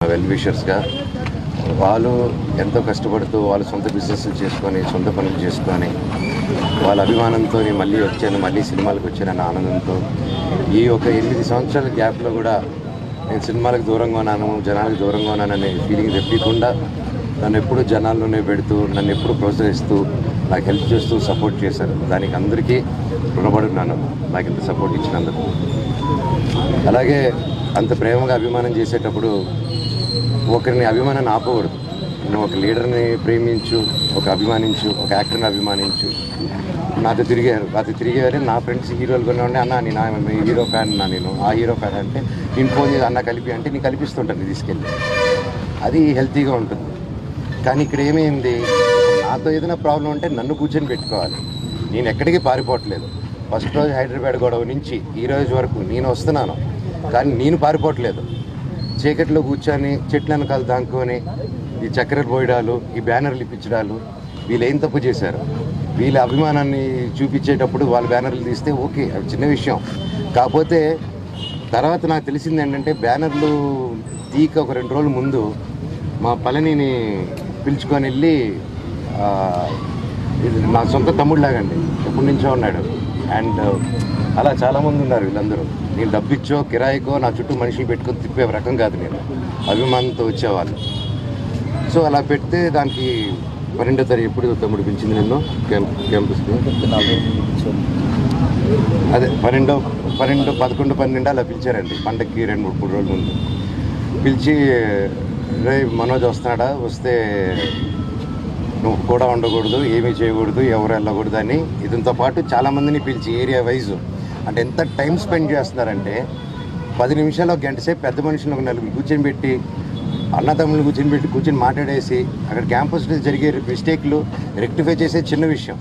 Well విషర్స్గా వాళ్ళు ఎంతో కష్టపడుతూ వాళ్ళ సొంత బిజినెస్ చేసుకొని సొంత పనులు చేసుకొని వాళ్ళ అభిమానంతో మళ్ళీ వచ్చాను, మళ్ళీ సినిమాలకు వచ్చానన్న ఆనందంతో ఈ ఒక 8 సంవత్సరాల గ్యాప్లో కూడా నేను సినిమాలకు దూరంగా ఉన్నాను, జనాలకు దూరంగా ఉన్నాననే ఫీలింగ్ తెప్పకుండా నన్ను ఎప్పుడు జనాల్లోనే పెడుతూ నన్ను ఎప్పుడు ప్రోత్సహిస్తూ నాకు హెల్ప్ చేస్తూ సపోర్ట్ చేశారు. దానికి అందరికీ రుణపడున్నాను నాకు ఇంత సపోర్ట్ ఇచ్చినందుకు. అలాగే అంత ప్రేమగా అభిమానం చేసేటప్పుడు ఒకరిని అభిమానాన్ని ఆపకూడదు. నువ్వు ఒక లీడర్ని ప్రేమించు, ఒక అభిమానించు, ఒక యాక్టర్ని అభిమానించు. నాతో తిరిగారు నా ఫ్రెండ్స్ హీరోలు కొన్ని ఉండే, అన్న నేను హీరో ఫ్యాన్, నేను ఆ హీరో ఫ్యాన్ అంటే నేను ఫోన్ చేసి అన్న కలిపి అంటే నేను కల్పిస్తుంటాను తీసుకెళ్ళి. అది హెల్తీగా ఉంటుంది. కానీ ఇక్కడ ఏమైంది, నాతో ఏదైనా ప్రాబ్లం ఉంటే నన్ను కూర్చొని పెట్టుకోవాలి. నేను ఎక్కడికి పారిపోవట్లేదు. ఫస్ట్ రోజు హైదరాబాద్ గొడవ నుంచి ఈ రోజు వరకు నేను వస్తున్నాను, కానీ నేను పారిపోవట్లేదు. చీకట్లో కూర్చొని చెట్ల వెనకాల దాంకొని ఈ చక్కెరలు పోయడాలు, ఈ బ్యానర్లు ఇప్పించడాలు, వీళ్ళు ఏం తప్పు చేశారు? వీళ్ళ అభిమానాన్ని చూపించేటప్పుడు వాళ్ళ బ్యానర్లు తీస్తే ఓకే, అవి చిన్న విషయం. కాకపోతే తర్వాత నాకు తెలిసింది ఏంటంటే, బ్యానర్లు తీక ఒక 2 రోజుల ముందు మా పళనిని పిలుచుకొని వెళ్ళి, ఇది నా సొంత తమ్ముడులాగండి, ఎప్పటి నుంచో ఉన్నాడు. అండ్ అలా చాలామంది ఉన్నారు. వీళ్ళందరూ నేను డబ్బిచ్చో కిరాయికో నా చుట్టూ మనుషులు పెట్టుకొని తిప్పే రకం కాదు నేను, అభిమానంతో వచ్చేవాళ్ళు. సో అలా పెడితే దానికి 12వ తారీఖు ఎప్పుడు తమ్ముడు పిలిచింది నిన్ను క్యాంపస్కి? అదే 12, 11, 12 అలా పిలిచారండి. పండగకి 2-3 రోజుల ముందు పిలిచి, రే మనోజ్ వస్తున్నాడా, వస్తే నువ్వు కూడా ఉండకూడదు, ఏమీ చేయకూడదు, ఎవరు వెళ్ళకూడదు అని ఇదంతో పాటు చాలామందిని పిలిచి ఏరియా వైజు, అంటే ఎంత టైం స్పెండ్ చేస్తున్నారంటే 10 నిమిషాలు, ఒక గంట సేపు పెద్ద మనుషులు ఒక 4 కూర్చొని పెట్టి, కూర్చొని మాట్లాడేసి అక్కడ క్యాంపస్లో జరిగే మిస్టేక్లు రెక్టిఫై చేసే చిన్న విషయం.